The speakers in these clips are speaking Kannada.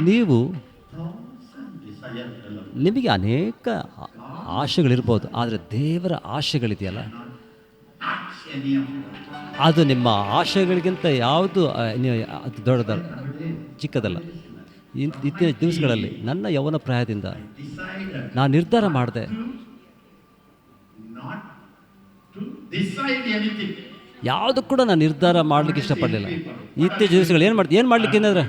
ನೀವು thousand desires alone. ನಿಮಗೆ ಅನೇಕ ಆಶೆಗಳಿರ್ಬೋದು, ಆದರೆ ದೇವರ ಆಶೆಗಳಿದೆಯಲ್ಲ, Touch any of them. ಅದು ನಿಮ್ಮ ಆಶೆಗಳಿಗಿಂತ ಯಾವುದು ಅದು ದೊಡ್ಡದಲ್ಲ, ಚಿಕ್ಕದಲ್ಲ. ಇತ್ತೀಚಿನ ದಿವಸಗಳಲ್ಲಿ ನನ್ನ ಯೌವನ ಪ್ರಾಯದಿಂದ Decided ನಾನು ನಿರ್ಧಾರ ಮಾಡಿದೆ, not to decide anything. ಯಾವುದು ಕೂಡ ನಾನು ನಿರ್ಧಾರ ಮಾಡಲಿಕ್ಕೆ ಇಷ್ಟಪಡಲಿಲ್ಲ. ಇತ್ತೀಚಿನ ದಿವಸಗಳು ಏನು ಮಾಡಲಿಕ್ಕೆ ಏನಾದ್ರೆ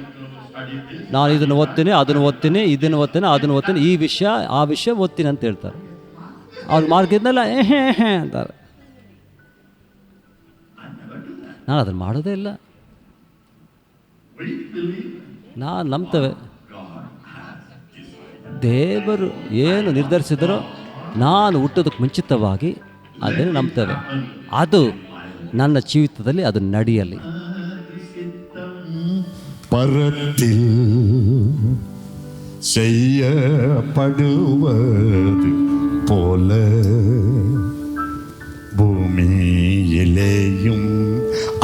Study this. ನಾನು ಇದನ್ನು ಓದ್ತೀನಿ, ಅದನ್ನು ಓದ್ತೀನಿ, ಇದನ್ನು ಓದ್ತೀನಿ, ಅದನ್ನು ಓದ್ತೀನಿ, ಈ ವಿಷಯ ಆ ವಿಷಯ ಓದ್ತೀನಿ ಅಂತ ಹೇಳ್ತಾರೆ. ಅವ್ರ ಮಾರ್ಗದಲ್ಲ ಅಂತಾರೆ. I never do that. ನಾನು ಅದನ್ನು ಮಾಡೋದೇ ಇಲ್ಲ. We believe ನಾನು ನಂಬ್ತೇವೆ, God has decided. ದೇವರು ಏನು ನಿರ್ಧರಿಸಿದರೋ ನಾನು ಹುಟ್ಟೋದಕ್ಕೆ ಮುಂಚಿತವಾಗಿ ಅದನ್ನು ನಂಬ್ತೇವೆ. ಅದು ನನ್ನ ಜೀವಿತದಲ್ಲಿ ಅದು ನಡೆಯಲಿ. பரத்தில் செய்யப்படுவது போல பூமியிலேயும்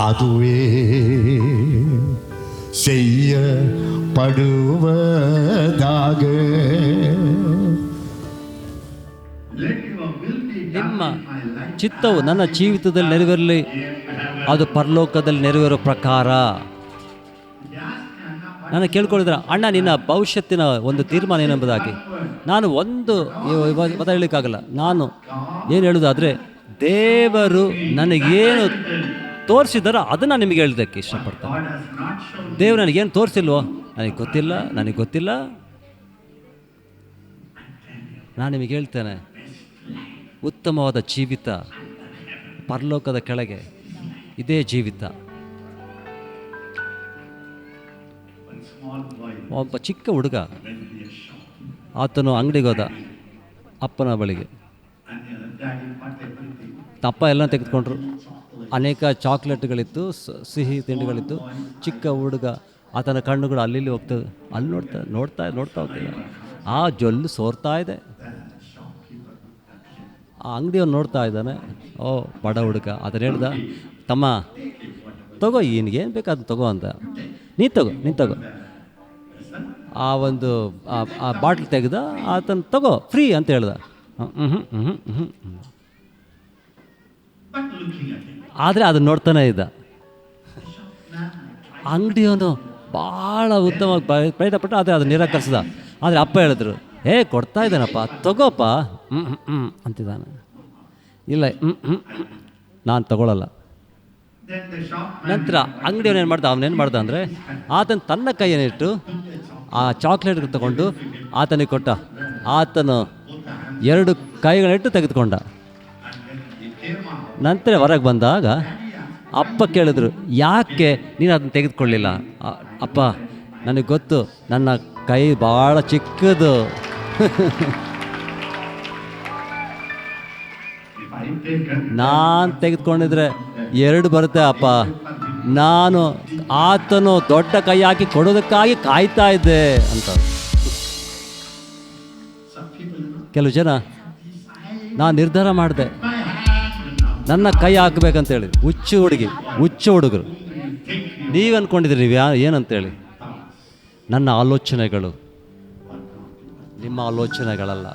அதுவே செய்யப்படுவதாக. Let your will be done ನಿಮ್ಮ in my life. ಚಿತ್ತವು ನನ್ನ ಜೀವಿತದಲ್ಲಿ ನೆರವೇರಲಿ, ಅದು ಪರಲೋಕದಲ್ಲಿ ನೆರವೇರೋ ಪ್ರಕಾರ. ನಾನು ಕೇಳ್ಕೊಂಡಿದ್ರೆ, ಅಣ್ಣ ನಿನ್ನ ಭವಿಷ್ಯತ್ತಿನ ಒಂದು ತೀರ್ಮಾನ ಏನೆಂಬುದಾಗಿ. ನಾನು ಒಂದು ಪದ ಹೇಳಲಿಕ್ಕಾಗಲ್ಲ. ನಾನು ಏನು ಹೇಳೋದಾದರೆ, ದೇವರು ನನಗೇನು ತೋರಿಸಿದಾರೋ ಅದನ್ನು ನಿಮಗೆ ಹೇಳೋದಕ್ಕೆ ಇಷ್ಟಪಡ್ತೇನೆ. God has not shown ದೇವರು ನನಗೇನು ತೋರಿಸಿಲ್ವೋ ನನಗೆ ಗೊತ್ತಿಲ್ಲ. ನಾನು ನಿಮಗೆ ಹೇಳ್ತೇನೆ, ಉತ್ತಮವಾದ ಜೀವಿತ ಪರಲೋಕದ ಕೆಳಗೆ ಇದೇ ಜೀವಿತ. one small boy ಒಬ್ಬ ಚಿಕ್ಕ ಹುಡುಗ, went to a shop ಆತನು ಅಂಗಡಿಗೆ ಹೋದ ಅಪ್ಪನ ಬಳಿಗೆ. and daddy bought everything. ಅಪ್ಪ ಎಲ್ಲ ತೆಗೆದುಕೊಂಡ್ರು. ಅನೇಕ ಚಾಕ್ಲೇಟ್ಗಳಿತ್ತು, ಸಿಹಿ ತಿಂಡಿಗಳಿತ್ತು. ಚಿಕ್ಕ ಹುಡುಗ, ಆತನ ಕಣ್ಣುಗಳು ಅಲ್ಲಿ ಹೋಗ್ತದೆ, ಅಲ್ಲಿ ನೋಡ್ತಾ ಹೋಗ್ತದೆ. ಆ ಜೊಲ್ಲು ಸೋರ್ತಾ ಇದೆ. ಆ ಅಂಗಡಿಯವನು ನೋಡ್ತಾ ಇದ್ದಾನೆ. ಓ ಬಡ ಹುಡುಗ. ಅದನ್ನು ಹೇಳ್ದ, ತಮ್ಮ ತಗೋ, ಏನು ಬೇಕು ಅದನ್ನು ತಗೋ ಅಂತ. ನೀನು ತಗೋ. ಆ ಒಂದು ಆ ಬಾಟ್ಲ್ ತೆಗೆದ, ಆತನ ತಗೋ ಫ್ರೀ ಅಂತ ಹೇಳ್ದ. But looking at him, ಆದರೆ ಅದನ್ನು ನೋಡ್ತಾನೆ ಇದ್ದ. ಅಂಗಡಿಯವನು ಭಾಳ ಉತ್ತಮವಾಗಿ ಪ್ರಯತ್ನಪಟ್ಟು, ಆದರೆ ಅದನ್ನು ನಿರಾಕರಿಸಿದ. ಆದರೆ ಅಪ್ಪ ಹೇಳಿದ್ರು, ಕೊಡ್ತಾ ಇದ್ದಾನಪ್ಪ, ತಗೋಪ್ಪ. ಅಂತಿದ್ದಾನೆ. ಇಲ್ಲ, ನಾನು ತಗೊಳ್ಳಲ್ಲ. then the shop ನಂತರ ಅಂಗಡಿಯವನು ಅವನೇನು ಮಾಡ್ದ ಅಂದರೆ, ಆತನ ತನ್ನ ಕೈಯನ್ನಿಟ್ಟು ಆ ಚಾಕ್ಲೇಟ್ ತಗೊಂಡು ಆತನಿಗೆ ಕೊಟ್ಟ. ಆತನು 2 ಕೈಗಳನ್ನಿಟ್ಟು ತೆಗೆದುಕೊಂಡ. ನಂತರ ಹೊರಗೆ ಬಂದಾಗ ಅಪ್ಪ ಕೇಳಿದ್ರು, ಯಾಕೆ ನೀನು ಅದನ್ನು ತೆಗೆದುಕೊಳ್ಳಿಲ್ಲ? ಅಪ್ಪ, ನನಗೆ ಗೊತ್ತು, ನನ್ನ ಕೈ ಭಾಳ ಚಿಕ್ಕದು. ನಾನು ತೆಗೆದುಕೊಂಡಿದ್ರೆ 2 ಬರುತ್ತೆ ಅಪ್ಪ. ನಾನು ಆತನು ದೊಡ್ಡ ಕೈ ಹಾಕಿ ಕೊಡೋದಕ್ಕಾಗಿ ಕಾಯ್ತಾ ಇದ್ದೆ ಅಂತ. ಕೆಲವು ಜನ, ನಾನು ನಿರ್ಧಾರ ಮಾಡಿದೆ ನನ್ನ ಕೈ ಹಾಕಬೇಕಂತೇಳಿ. ಹುಚ್ಚು ಹುಡುಗರು. ನೀವು ಅಂದ್ಕೊಂಡಿದ್ರಿ ನೀವು ಏನಂತೇಳಿ. ನನ್ನ ಆಲೋಚನೆಗಳು ನಿಮ್ಮ ಆಲೋಚನೆಗಳಲ್ಲ.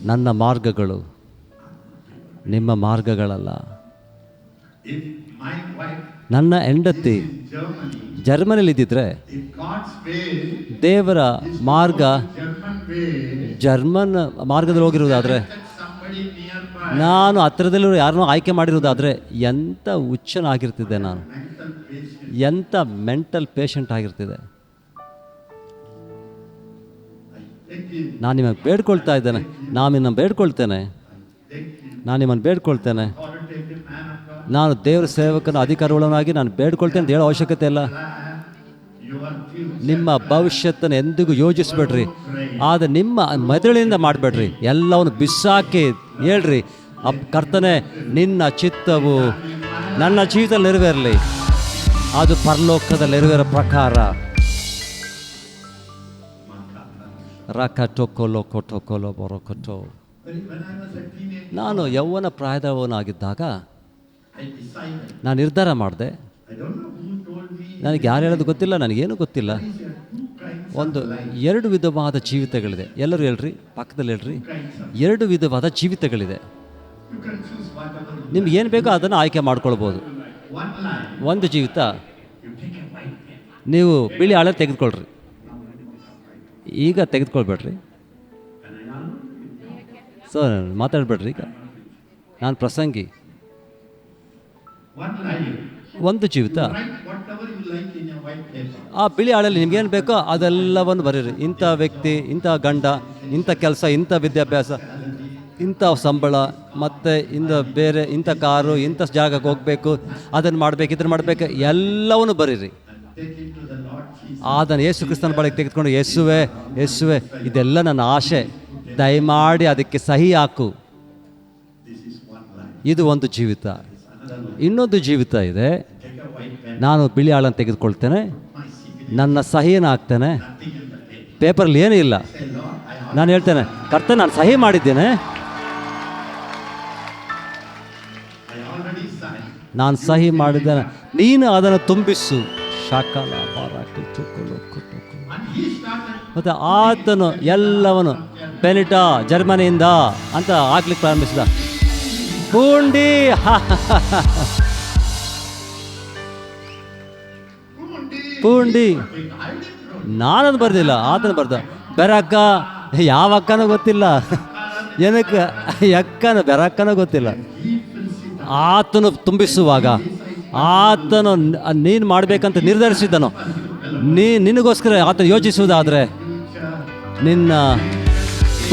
ನನ್ನ ಮಾರ್ಗಗಳು ನಿಮ್ಮ ಮಾರ್ಗಗಳಲ್ಲ. if my wife ನನ್ನ ಹೆಂಡತಿ in Germany, ಜರ್ಮನಿಲಿದ್ದಿದ್ರೆ, if God's way, ದೇವರ ಮಾರ್ಗ German way, ಜರ್ಮನ್ ಮಾರ್ಗದಲ್ಲಿ ಹೋಗಿರುವುದಾದರೆ, that somebody nearby, ನಾನು ಹತ್ತಿರದಲ್ಲಿರೋ ಯಾರನ್ನೋ ಆಯ್ಕೆ ಮಾಡಿರೋದಾದರೆ ಎಂಥ ಹುಚ್ಚನಾಗಿರ್ತಿದ್ದೆ ನಾನು, mental patient, ಎಂಥ ಮೆಂಟಲ್ ಪೇಷಂಟ್ ಆಗಿರ್ತಿದ್ದೆ. ನಾನು ನಿಮ್ಮನ್ನು ಬೇಡ್ಕೊಳ್ತಾ ಇದ್ದೇನೆ, ನಾನು ನಿಮ್ಮನ್ನು ಬೇಡ್ಕೊಳ್ತೇನೆ. authoritative man of God, ನಾನು ದೇವರ ಸೇವಕನ ಅಧಿಕಾರವುಳ್ಳವನಾಗಿ ನಾನು ಬೇಡ್ಕೊಳ್ತೇನೆ ಅಂತ ಹೇಳೋ ಅವಶ್ಯಕತೆ ಇಲ್ಲ. your future, ನಿಮ್ಮ ಭವಿಷ್ಯತ್ತನ್ನು ಎಂದಿಗೂ ಯೋಜಿಸ್ಬೇಡ್ರಿ, ಆದರೆ ನಿಮ್ಮ ಮೆದುಳಿನಿಂದ ಮಾಡಬೇಡ್ರಿ. ಎಲ್ಲವನ್ನು ಬಿಸಾಕಿ ಹೇಳ್ರಿ, ಕರ್ತನೆ, ನಿನ್ನ ಚಿತ್ತವು ನನ್ನ ಜೀವಿತದಲ್ಲಿ ನೆರವೇರಲಿ, ಅದು ಪರಲೋಕದಲ್ಲಿ ನೆರವೇರೋ ಪ್ರಕಾರ. ರಕಟೊಕೊಲೊ ಕೊಟೊಕೊಲೊ ಬೊರೊಕೊಟೊ. when I was a teenager, ನಾನು ಯೌವನ ಪ್ರಾಯದವನಾಗಿದ್ದಾಗ I decided, ನಾನು ನಿರ್ಧಾರ ಮಾಡಿದೆ. I don't know who told me ನನಗೆ ಯಾರು ಹೇಳೋದು ಗೊತ್ತಿಲ್ಲ, ನನಗೇನು ಗೊತ್ತಿಲ್ಲ. There are two kinds ಒಂದು of life. 2 ವಿಧವಾದ ಜೀವಿತಗಳಿದೆ. ಎಲ್ಲರೂ ಹೇಳ್ರಿ, ಪಕ್ಕದಲ್ಲಿ ಹೇಳ್ರಿ, 2 ವಿಧವಾದ ಜೀವಿತಗಳಿದೆ. You can choose whatever you ನಿಮ್ಗೆ ಏನು ಬೇಕೋ ಅದನ್ನು ಆಯ್ಕೆ ಮಾಡ್ಕೊಳ್ಬೋದು. like. One life, ಒಂದು ಜೀವಿತ you take a white pen. ನೀವು ಬಿಳಿ ಹಾಳೆ ತೆಗೆದುಕೊಳ್ರಿ. ಈಗ ತೆಗೆದುಕೊಳ್ಬೇಡ್ರಿ. ಸೊ ಮಾತಾಡಬೇಡ್ರಿ, ಈಗ ನಾನು ಪ್ರಸಂಗಿ. One life. ಒಂದು ಜೀವಿತ, Write whatever you like in a white paper. ಆ ಬಿಳಿ ಹಾಳೆಯಲ್ಲಿ ನಿಮ್ಗೇನು ಬೇಕೋ ಅದೆಲ್ಲವನ್ನು ಬರೀರಿ. ಇಂಥ ವ್ಯಕ್ತಿ, ಇಂಥ ಗಂಡ, ಇಂಥ ಕೆಲಸ, ಇಂಥ ವಿದ್ಯಾಭ್ಯಾಸ, ಇಂಥ ಸಂಬಳ, ಮತ್ತು ಬೇರೆ ಇಂಥ ಕಾರು, ಇಂಥ ಜಾಗಕ್ಕೆ ಹೋಗಬೇಕು, ಅದನ್ನು ಮಾಡಬೇಕು, ಇದನ್ನು ಮಾಡಬೇಕು, ಎಲ್ಲವನ್ನು ಬರೀರಿ. Take it to the Lord Jesus. ಅದನ್ನು ಯೇಸು ಕ್ರಿಸ್ತನ ಬಳಿಗೆ ತೆಗೆದುಕೊಂಡು, ಯೇಸುವೆ ಯೇಸುವೆ ಇದೆಲ್ಲ ನನ್ನ ಆಸೆ, ದಯಮಾಡಿ ಅದಕ್ಕೆ ಸಹಿ ಹಾಕು. This is one life. ಇದು ಒಂದು ಜೀವಿತ. Another life. ಇನ್ನೊಂದು ಜೀವಿತ ಇದೆ. Take a white pen. ನಾನು ಬಿಳಿ ಹಾಳನ್ನು ತೆಗೆದುಕೊಳ್ತೇನೆ, My signature. ನನ್ನ ಸಹಿಯನ್ನು ಹಾಕ್ತೇನೆ, Nothing in the paper. ಪೇಪರಲ್ಲಿ ಏನೂ ಇಲ್ಲ. Say, Lord, I ನಾನು ಹೇಳ್ತೇನೆ, ಕರ್ತನೇ ನಾನು ಸಹಿ ಮಾಡಿದ್ದೇನೆ, already signed. ನಾನು ಸಹಿ ಮಾಡಿದ್ದೇನೆ, ನೀನು ಅದನ್ನು ತುಂಬಿಸು. ಶಾಕಲ ಬಾರಾಕು ಚುಕ್ಕಲು ಕುಟುಕು. And he started. ಮತ್ತು ಆತನು ಎಲ್ಲವನು ಪೆನಿಟಾ ಜರ್ಮನಿಯಿಂದ ಅಂತ ಹಾಕ್ಲಿಕ್ಕೆ ಪ್ರಾರಂಭಿಸಿದ. Poondi Poondi I didn't know. ನಾನದು ಬರ್ದಿಲ್ಲ, ಆತನು ಬರ್ದ. ಬೆರಕ್ಕ, ಯಾವ ಅಕ್ಕನೂ ಗೊತ್ತಿಲ್ಲ, ಏನಕ್ಕೆ ಅಕ್ಕನ ಬೆರಕ್ಕನೂ ಗೊತ್ತಿಲ್ಲ. ಆತನು ತುಂಬಿಸುವಾಗ ಆತನು ನೀನು ಮಾಡಬೇಕಂತ ನಿರ್ಧರಿಸಿದ್ದನು. ನಿನಗೋಸ್ಕರ ಆತನು ಯೋಚಿಸುವುದಾದರೆ ನಿನ್ನ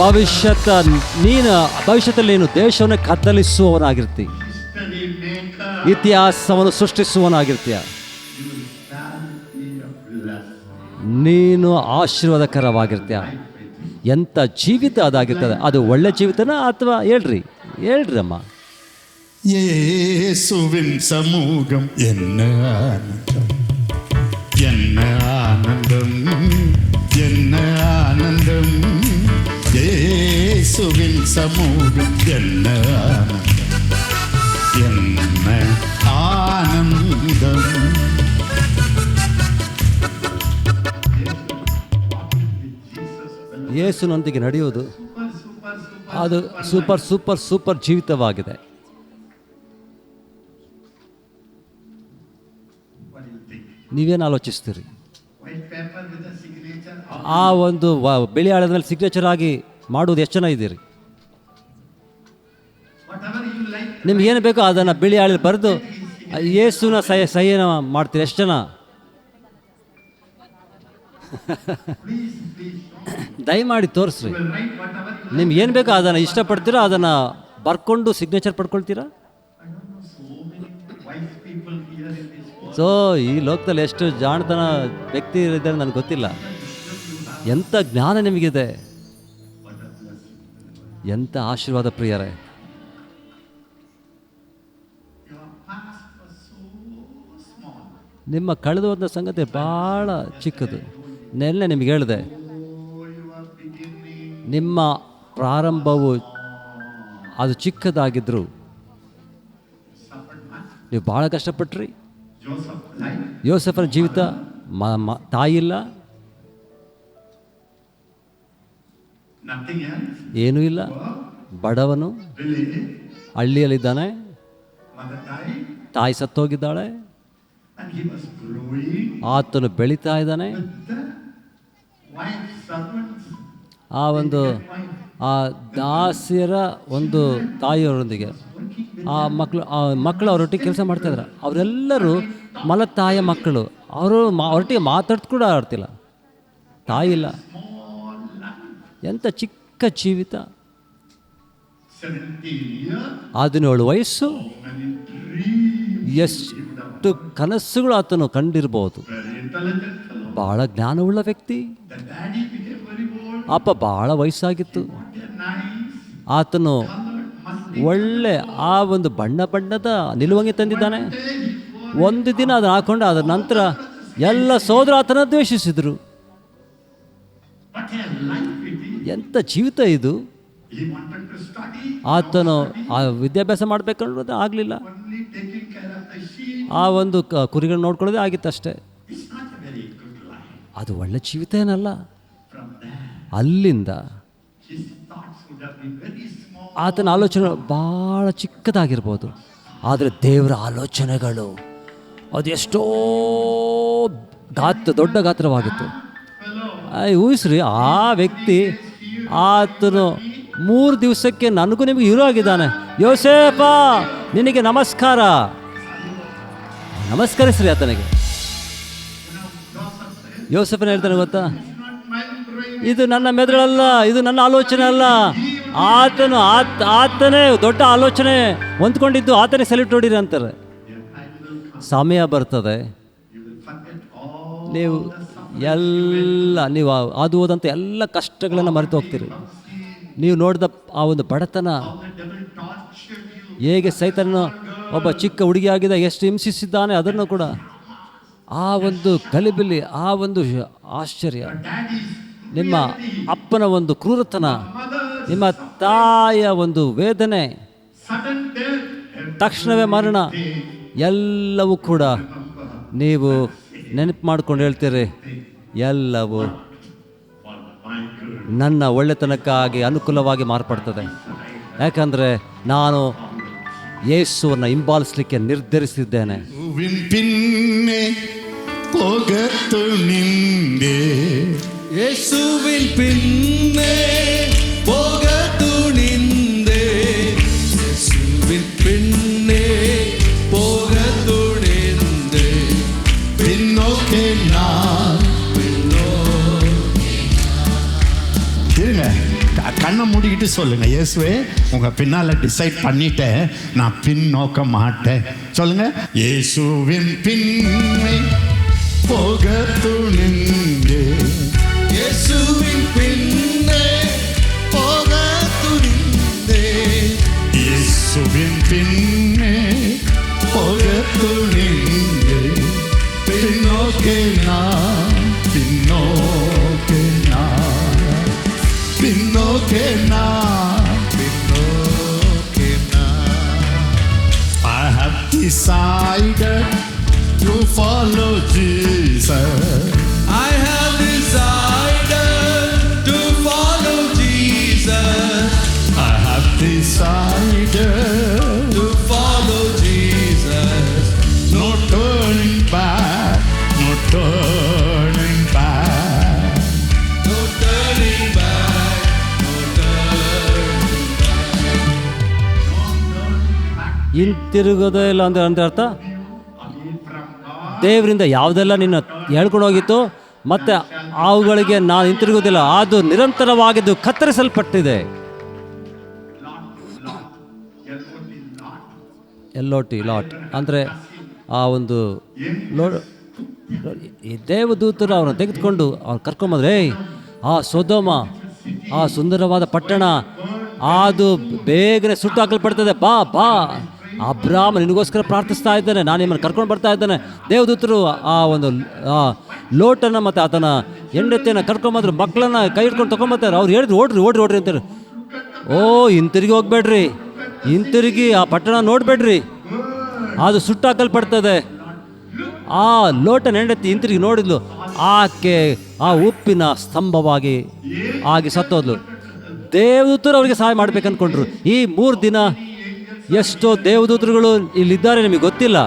ಭವಿಷ್ಯದಲ್ಲಿ ನೀನು ದೇಶವನ್ನು ಕತ್ತಲಿಸುವವನಾಗಿರ್ತಿ, History maker. ಇತಿಹಾಸವನ್ನು ಸೃಷ್ಟಿಸುವವನಾಗಿರ್ತೀಯ. You shall be a blessing. ನೀನು ಆಶೀರ್ವಾದಕರವಾಗಿರ್ತೀಯ. ಎಂಥ ಜೀವಿತ ಅದಾಗಿರ್ತದೆ. ಅದು ಒಳ್ಳೆ ಜೀವಿತನ ಅಥವಾ ಹೇಳ್ರಿ ಅಮ್ಮ. இயேசுவின் சமூகம் என்ன ஆனந்தம், என்ன ஆனந்தம், என்ன ஆனந்தம். இயேசுவின் சமூகம் என்ன ஆனந்தம், என்ன ஆனந்தம். ಯೇಸುನೊಂದಿಗೆ ನಡೆಯುವುದು ಅದು ಸೂಪರ್ ಸೂಪರ್ ಸೂಪರ್ ಜೀವಿತವಾಗಿದೆ. What do you think? ನೀವೇನು ಆಲೋಚಿಸ್ತೀರಿ? White paper with a signature. ಆ ಒಂದು ಬಿಳಿ ಹಾಳೆದ ಮೇಲೆ ಸಿಗ್ನೇಚರ್ ಆಗಿ ಮಾಡುವುದು ಎಷ್ಟು ಜನ ಇದ್ದೀರಿ? Whatever you like. ನಿಮ್ಗೇನು ಬೇಕೋ ಅದನ್ನು ಬಿಳಿ ಹಾಳೆಯಲ್ಲಿ ಬರೆದು ಯೇಸುನ ಸಹಿನ ಮಾಡ್ತೀರಿ. ಎಷ್ಟು ಜನ? Please, please. ದಯಮಾಡಿ ತೋರಿಸ್ರಿ. Will write whatever you ನಿಮ್ಗೆ ಏನು ಬೇಕೋ ಅದನ್ನು ಇಷ್ಟಪಡ್ತೀರಾ, ಅದನ್ನು ಬರ್ಕೊಂಡು signature ಪಡ್ಕೊಳ್ತೀರಾ? I don't know, so many wise people here in this world. So ಈ ಲೋಕದಲ್ಲಿ ಎಷ್ಟು ಜಾಣತನ ವ್ಯಕ್ತಿ ಇದ್ದಾರೆ ನನಗೆ ಗೊತ್ತಿಲ್ಲ. ಎಂಥ ಜ್ಞಾನ ನಿಮಗಿದೆ, ಎಂಥ ಆಶೀರ್ವಾದ ಪ್ರಿಯರೇ. Your past was so small. ನಿಮ್ಮ ಕಳೆದು ಹೋದ ಸಂಗತಿ ಭಾಳ ಚಿಕ್ಕದು. ನೆನ್ನೆ ನಿಮ್ಗೆ ಹೇಳಿದೆ, Oh, your beginning. ನಿಮ್ಮ ಪ್ರಾರಂಭವು ಅದು ಚಿಕ್ಕದಾಗಿದ್ರು Suffered much. ನೀವು ಭಾಳ ಕಷ್ಟಪಟ್ರಿ. Joseph life. ಯೋಸೆಫರ ಜೀವಿತ ತಾಯಿಲ್ಲ, Nothing else. ಏನೂ ಇಲ್ಲ, ಬಡವನು, Village. ಹಳ್ಳಿಯಲ್ಲಿದ್ದಾನೆ, Mother died. ತಾಯಿ ಸತ್ತೋಗಿದ್ದಾಳೆ, And he was growing ಆತನು ಬೆಳೀತಾ ಇದ್ದಾನೆ. with the wife servants. ಆ ಒಂದು ಆ ದಾಸಿಯರ ಒಂದು ತಾಯಿಯವರೊಂದಿಗೆ ಆ ಮಕ್ಕಳು ಅವರೊಟ್ಟಿಗೆ ಕೆಲಸ ಮಾಡ್ತಾಯಿದ್ರು. ಅವರೆಲ್ಲರೂ ಮಲತಾಯ ಮಕ್ಕಳು. ಅವರು ಅವರೊಟ್ಟಿಗೆ ಮಾತಾಡ್ತು ಕೂಡ ಆಡ್ತಿಲ್ಲ. ತಾಯಿ ಇಲ್ಲ. ಎಂಥ ಚಿಕ್ಕ ಜೀವಿತ. 17 years. 17 ವಯಸ್ಸು. Many dreams. ಎಷ್ಟು ಕನಸುಗಳು ಆತನು ಕಂಡಿರ್ಬೋದು. Very intelligent fellow. ಭಾಳ ಜ್ಞಾನವುಳ್ಳ ವ್ಯಕ್ತಿ. The daddy became very old. ಅಪ್ಪ ಭಾಳ ವಯಸ್ಸಾಗಿತ್ತು. What a nice ಆತನು colored must ಒಳ್ಳೆ ಆ ಒಂದು ಬಣ್ಣದ ನಿಲುವಂಗಿ ತಂದಿದ್ದಾನೆ. ಒಂದು ದಿನ ಅದನ್ನು ಹಾಕೊಂಡು ಅದರ ನಂತರ ಎಲ್ಲ ಸೋದರ ಆತನ ದ್ವೇಷಿಸಿದರು. What a life it is. ಎಂಥ ಜೀವಿತ ಇದು. He wanted to study. ಆತನು ಆ ವಿದ್ಯಾಭ್ಯಾಸ ಮಾಡಬೇಕನ್ನೋದು ಆಗಲಿಲ್ಲ. Only taking care of the sheep. ಆ ಒಂದು ಕುರಿಗಳನ್ನ ನೋಡ್ಕೊಳ್ಳೋದೇ ಆಗಿತ್ತಷ್ಟೇ. It's not a very good life. ಅದು ಒಳ್ಳೆ ಜೀವಿತ ಏನಲ್ಲ. From there, ಅಲ್ಲಿಂದ his thoughts would have been very small. ಆತನ ಆಲೋಚನೆ ಭಾಳ ಚಿಕ್ಕದಾಗಿರ್ಬೋದು, ಆದರೆ ದೇವರ ಆಲೋಚನೆಗಳು ಅದೆಷ್ಟೋ ದೊಡ್ಡ ಗಾತ್ರವಾಗಿತ್ತು. ಊಹಿಸ್ರಿ, ಆ ವ್ಯಕ್ತಿ ಆತನು 3 ದಿವಸಕ್ಕೆ ನನಗೂ ನಿಮಗೆ ಹೀರೋ ಆಗಿದ್ದಾನೆ. ಯೋಸೇಪ ನಿನಗೆ ನಮಸ್ಕಾರ, ನಮಸ್ಕರಿಸ್ರಿ ಆತನಿಗೆ. ಯೋಸೇಪನ ಹೇಳ್ತಾನೆ ಗೊತ್ತಾ, ಇದು ನನ್ನ ಮೆದುಳಲ್ಲ, ಇದು ನನ್ನ ಆಲೋಚನೆ ಅಲ್ಲ, ಆತನೇ ದೊಡ್ಡ ಆಲೋಚನೆ ಹೊಂದ್ಕೊಂಡಿದ್ದು, ಆತನೇ ಸೆಲ್ಯೂಟ್ ನೋಡಿರಿ ಅಂತಾರೆ. ಸಮಯ ಬರ್ತದೆ, ನೀವು ಅದು ಹೋದಂಥ ಎಲ್ಲ ಕಷ್ಟಗಳನ್ನು ಮರೆತು ಹೋಗ್ತೀರಿ. ನೀವು ನೋಡಿದ ಆ ಒಂದು ಬಡತನ, ಹೇಗೆ ಸೈತನನ್ನು ಒಬ್ಬ ಚಿಕ್ಕ ಹುಡುಗಿಯಾಗಿದ್ದ ಎಷ್ಟು ಹಿಂಸಿಸಿದ್ದಾನೆ, ಅದನ್ನು ಕೂಡ ಆ ಒಂದು ಗಲಿಬಿಲಿ, ಆ ಒಂದು ಆಶ್ಚರ್ಯ, ನಿಮ್ಮ ಅಪ್ಪನ ಒಂದು ಕ್ರೂರತನ, ನಿಮ್ಮ ತಾಯಿಯ ಒಂದು ವೇದನೆ, ತಕ್ಷಣವೇ ಮರಣ, ಎಲ್ಲವೂ ಕೂಡ ನೀವು ನೆನಪು ಮಾಡ್ಕೊಂಡು ಹೇಳ್ತೀರಿ, ಎಲ್ಲವೂ ನನ್ನ ಒಳ್ಳೆತನಕ್ಕಾಗಿ ಅನುಕೂಲವಾಗಿ ಮಾರ್ಪಡ್ತದೆ. ಯಾಕಂದರೆ ನಾನು ಯೇಸುವನ್ನು ಹಿಂಬಾಲಿಸಲಿಕ್ಕೆ ನಿರ್ಧರಿಸಿದ್ದೇನೆ. ಪಿನ್ನೆ ಹೋಗತ್ತು ನಿಂದೆ, ಯೇಸುವಿನ ಪಿನ್ನೆ ಹೋಗತ್ತು ನಿಂದೆ, ಯೇಸುವಿನ ಪಿನ್ನೆ ಹೋಗತ್ತು ನಿಂದೆ, பின்னோக்கே நான் இருங்க, கண்ணை மூடிக்கிட்டு சொல்லுங்க, இயேசுவே உங்க பின்னால டிசைட் பண்ணிட்டேன், நான் பின் நோக்க மாட்டேன். சொல்லுங்க, இயேசுவின் பின்னை போக துணிந்தே, ಯೇಸುವಿನ ಪಿನ್ನೆ ಹೋಗ ತುನಿಂದೆ, இயேசுவின் பின்னே போக துணிந்தே, பின்னோக்கே நான், பின்னோக்கே நான், பின்னோக்கே நான், பின்னோக்கே நான். I have decided to follow Jesus. I have decided to follow Jesus. I have decided To follow Jesus. no turning back, no turning back. No turning back. No turning ಹಿಂತಿರುಗೋದೇ ಇಲ್ಲ ಅಂದ್ರೆ ಅರ್ಥ, ದೇವರಿಂದ ಯಾವುದೆಲ್ಲ ನಿನ್ನ ಹೇಳ್ಕೊಂಡು ಹೋಗಿತ್ತು ಮತ್ತು ಅವುಗಳಿಗೆ ನಾನು ಹಿಂತಿರುಗೋದಿಲ್ಲ, ಅದು ನಿರಂತರವಾಗಿದ್ದು ಕತ್ತರಿಸಲ್ಪಟ್ಟಿದೆ. ಲಾಟ್ ಅಂದರೆ ಆ ಒಂದು ಈ ದೇವದೂತರು ಅವ್ರನ್ನ ತೆಗೆದುಕೊಂಡು ಅವ್ರು ಕರ್ಕೊಂಬಂದ್ರೆ, ಆ ಸೊದೋಮ, ಆ ಸುಂದರವಾದ ಪಟ್ಟಣ, ಅದು ಬೇಗನೆ ಸುಟ್ಟು ಹಾಕಲ್ಪಡ್ತದೆ. ಬಾ ಬಾ ಅಬ್ರಾಮ ನಿನಗೋಸ್ಕರ ಪ್ರಾರ್ಥಿಸ್ತಾ ಇದ್ದಾನೆ, ನಾನು ನಿಮ್ಮನ್ನು ಕರ್ಕೊಂಡು ಬರ್ತಾ ಇದ್ದಾನೆ. ದೇವದೂತರು ಆ ಒಂದು ಲೋಟನ್ನು ಮತ್ತು ಆತನ ಹೆಂಡತಿಯನ್ನು ಕರ್ಕೊಂಬಂದ್ರು, ಮಕ್ಕಳನ್ನ ಕೈ ಹಿಡ್ಕೊಂಡು ತೊಗೊಂಬರ್ತಾರೆ. ಅವ್ರು ಹೇಳಿದ್ರು ಓಡ್ರಿ ಅಂತಾರೆ. ಹಿಂತಿರುಗಿ ಹೋಗ್ಬೇಡ್ರಿ, ಹಿಂತಿರುಗಿ ಆ ಪಟ್ಟಣ ನೋಡಬೇಡ್ರಿ, ಅದು ಸುಟ್ಟಾಕಲ್ಪಡ್ತದೆ. ಆ ಲೋಟನ ಹೆಂಡತಿ ಹಿಂತಿರುಗಿ ನೋಡಿದ್ಲು, ಆಕೆ ಆ ಉಪ್ಪಿನ ಸ್ತಂಭವಾಗಿ ಆಗಿ ಸತ್ತೋದ್ಲು. ದೇವದೂತರು ಅವರಿಗೆ ಸಹಾಯ ಮಾಡ್ಬೇಕು ಅಂದ್ಕೊಂಡ್ರು. ಈ 3 ದಿನ ಎಷ್ಟೋ ದೇವದೂತರುಗಳು ಇಲ್ಲಿದ್ದಾರೆ ನಿಮಗೆ ಗೊತ್ತಿಲ್ಲ.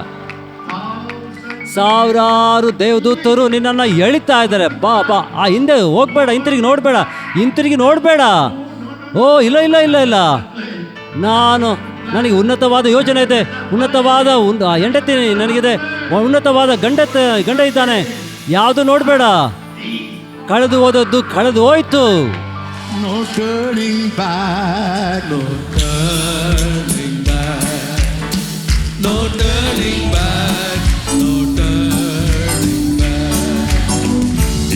ಸಾವಿರಾರು ದೇವದೂತರು ನಿನ್ನನ್ನು ಎಳಿತಾ ಇದ್ದಾರೆ. ಬಾ ಬಾ, ಆ ಹಿಂದೆ ಹೋಗ್ಬೇಡ, ಹಿಂತಿರುಗಿ ನೋಡಬೇಡ. ಇಲ್ಲ, ನನಗೆ ಉನ್ನತವಾದ ಯೋಜನೆ ಇದೆ, ಉನ್ನತವಾದ ಹೆಂಡತಿ ನನಗಿದೆ, ಉನ್ನತವಾದ ಗಂಡ ಇದ್ದಾನೆ. ಯಾವುದು ನೋಡಬೇಡ, ಕಳೆದು ಹೋದದ್ದು ಕಳೆದು ಹೋಯ್ತು. No turning back, no turning back. No turning back. No turning back.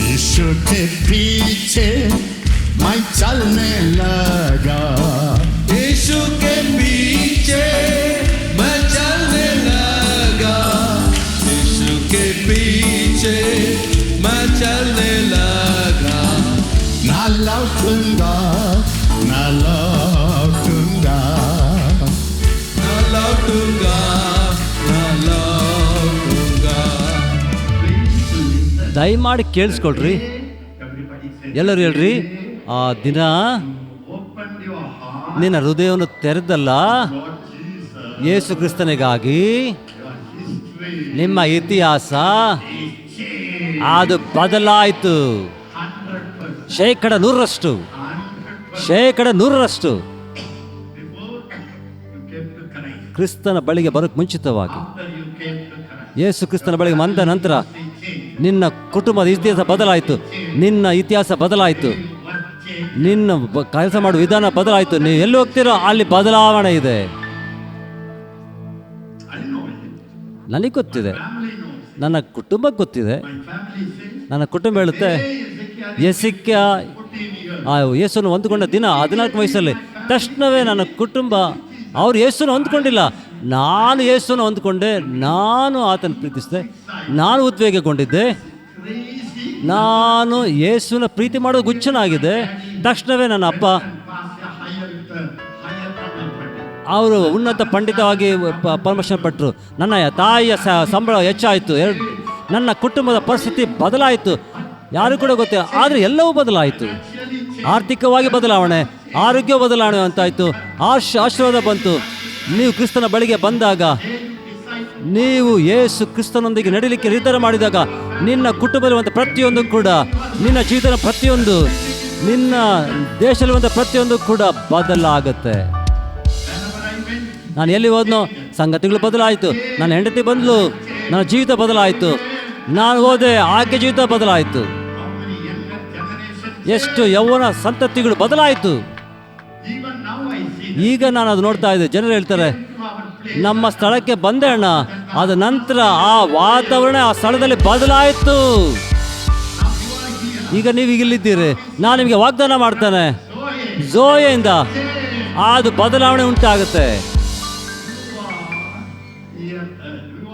यीशु के पीछे मैं चलने लगा, यीशु के पीछे मैं चलने लगा, यीशु के पीछे मैं चलने लगा. ना लौटूंगा, ना लौटूंगा, ना लौटूंगा, ना लौटूंगा. ದಯಮಾಡಿ ಕೇಳಿಸ್ಕೊಳ್ರಿ. Everybody say, ಎಲ್ಲರೂ ಹೇಳ್ರಿ, ಆ ದಿನ open your heart, ನಿನ್ನ ಹೃದಯವನ್ನು ತೆರೆದಲ್ಲ Lord Jesus. Yesu ಕ್ರಿಸ್ತನಿಗಾಗಿ. Your history ನಿಮ್ಮ ಇತಿಹಾಸ is changed. ಅದು ಬದಲಾಯಿತು 100%. 100%. 100%. 100%. Before you came to Christ, ಕ್ರಿಸ್ತನ ಬಳಿಗೆ ಬರೋಕ್ಕೆ ಮುಂಚಿತವಾಗಿ, after you came to Christ, ಯೇಸು ಕ್ರಿಸ್ತನ ಬಳಿಗೆ ಬಂದ ನಂತರ they changed. ನಿನ್ನ ಕುಟುಂಬದ ಇತಿಹಾಸ ಬದಲಾಯಿತು, ನಿನ್ನ ಇತಿಹಾಸ ಬದಲಾಯಿತು, What changed? ನಿನ್ನ ಕೆಲಸ ಮಾಡುವ ವಿಧಾನ ಬದಲಾಯಿತು. ನೀವು ಎಲ್ಲಿ ಹೋಗ್ತೀರೋ ಅಲ್ಲಿ ಬದಲಾವಣೆ ಇದೆ. I know it. ನನಗೆ ಗೊತ್ತಿದೆ, Family knows it. ನನ್ನ ಕುಟುಂಬಕ್ಕೆ ಗೊತ್ತಿದೆ. My family says, ನನ್ನ ಕುಟುಂಬ ಹೇಳುತ್ತೆ, ಎಸಿಕ್ಯ 14 years. ಆ ಯೇಸುವನ್ನು ಹೊಂದಿಕೊಂಡ ದಿನ 14 ವಯಸ್ಸಲ್ಲಿ ತಕ್ಷಣವೇ ನನ್ನ ಕುಟುಂಬ ಅವ್ರು ಯೇಸುವನ್ನು ಹೊಂದ್ಕೊಂಡಿಲ್ಲ, ನಾನು ಯೇಸುವನ್ನು ಹೊಂದ್ಕೊಂಡೆ, ನಾನು ಆತನ ಪ್ರೀತಿಸಿದೆ, ನಾನು ಉದ್ವೇಗಗೊಂಡಿದ್ದೆ, Crazy. ನಾನು ಯೇಸುವಿನ ಪ್ರೀತಿ ಮಾಡೋದು ಹುಚ್ಚನಾಗಿದೆ. ತಕ್ಷಣವೇ ನನ್ನ ಅಪ್ಪ Pass a higher Tamil. ಅವರು ಉನ್ನತ ಪಂಡಿತವಾಗಿ ಪರಮರ್ಶನ ಪಟ್ಟರು. ನನ್ನ ತಾಯಿಯ ಸಂಬಳ ಹೆಚ್ಚಾಯಿತು. ನನ್ನ ಕುಟುಂಬದ ಪರಿಸ್ಥಿತಿ ಬದಲಾಯಿತು. ಯಾರು ಕೂಡ ಗೊತ್ತಿಲ್ಲ, ಆದರೆ ಎಲ್ಲವೂ ಬದಲಾಯಿತು. ಆರ್ಥಿಕವಾಗಿ ಬದಲಾವಣೆ, ಆರೋಗ್ಯ ಬದಲಾವಣೆ ಅಂತಾಯಿತು, ಆಶೀರ್ವಾದ ಬಂತು. ನೀವು ಕ್ರಿಸ್ತನ ಬಳಿಗೆ ಬಂದಾಗ, ನೀವು ಯೇಸು ಕ್ರಿಸ್ತನೊಂದಿಗೆ ನಡೀಲಿಕ್ಕೆ ನಿರ್ಧಾರ ಮಾಡಿದಾಗ, ನಿನ್ನ ಕುಟುಂಬದಲ್ಲಿರುವಂಥ ಪ್ರತಿಯೊಂದು ಕೂಡ, ನಿನ್ನ ಜೀವನ ಪ್ರತಿಯೊಂದು, ನಿನ್ನ ದೇಶದಲ್ಲಿರುವಂಥ ಪ್ರತಿಯೊಂದು ಕೂಡ ಬದಲಾಗುತ್ತೆ. ನಾನು ಎಲ್ಲಿ ಹೋದ್ನೋ ಸಂಗತಿಗಳು ಬದಲಾಯಿತು. ನನ್ನ ಹೆಂಡತಿ ಬಂದಳು, ನನ್ನ ಜೀವಿತ ಬದಲಾಯಿತು. ನಾನು ಹೋದೆ, ಆಕೆ ಜೀವಿತ ಬದಲಾಯಿತು. How many younger generations? ಎಷ್ಟು ಯೌವನ ಸಂತತಿಗಳು ಬದಲಾಯಿತು. Even now I see ಈಗ ನಾನು ಅದು ನೋಡ್ತಾ ಇದ್ದೆ. ಜನರು ಹೇಳ್ತಾರೆ, to our place. ನಮ್ಮ ಸ್ಥಳಕ್ಕೆ ಬಂದೆ ಅಣ್ಣ, ಅದ ನಂತರ ಆ ವಾತಾವರಣ ಆ ಸ್ಥಳದಲ್ಲಿ ಬದಲಾಯಿತು. ಈಗ ನೀವು ಇಲ್ಲಿದ್ದೀರಿ, ನಾನು ನಿಮಗೆ ವಾಗ್ದಾನ ಮಾಡ್ತಾನೆ, ಝೋಯೆಯಿಂದ ಅದು ಬದಲಾವಣೆ ಉಂಟಾಗುತ್ತೆ. You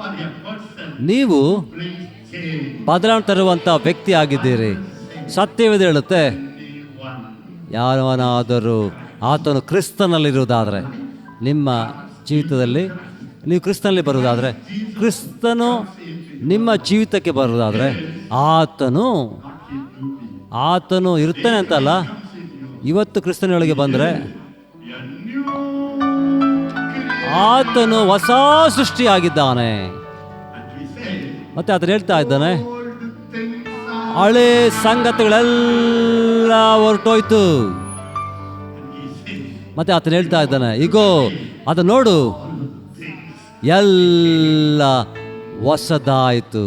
are a person ನೀವು brings change. ಬದಲಾವಣೆ ತರುವಂಥ ವ್ಯಕ್ತಿ ಆಗಿದ್ದೀರಿ. ಸತ್ಯವೇದ ಹೇಳುತ್ತೆ, ಯಾವನಾದರೂ ಆತನು ಕ್ರಿಸ್ತನಲ್ಲಿರುವುದಾದರೆ, ನಿಮ್ಮ ಜೀವಿತದಲ್ಲಿ ನೀವು ಕ್ರಿಸ್ತನಲ್ಲಿ ಬರುವುದಾದರೆ, ಕ್ರಿಸ್ತನು ನಿಮ್ಮ ಜೀವಿತಕ್ಕೆ ಬರುವುದಾದರೆ, ಆತನು ಇರ್ತಾನೆ ಅಂತಲ್ಲ, ಇವತ್ತು ಕ್ರಿಸ್ತನೊಳಗೆ ಬಂದರೆ ಆತನು ಹೊಸ ಸೃಷ್ಟಿಯಾಗಿದ್ದಾನೆ. ಮತ್ತೆ ಆತನು ಹೇಳ್ತಾ ಇದ್ದಾನೆ, ಹಳೆ ಸಂಗತಿಗಳೆಲ್ಲ ಹೊರಟೋಯ್ತು. ಮತ್ತೆ ಆತನು ಹೇಳ್ತಾ ಇದ್ದಾನೆ, ಈಗೋ ಅದು ನೋಡು, ಎಲ್ಲ ಹೊಸದಾಯಿತು.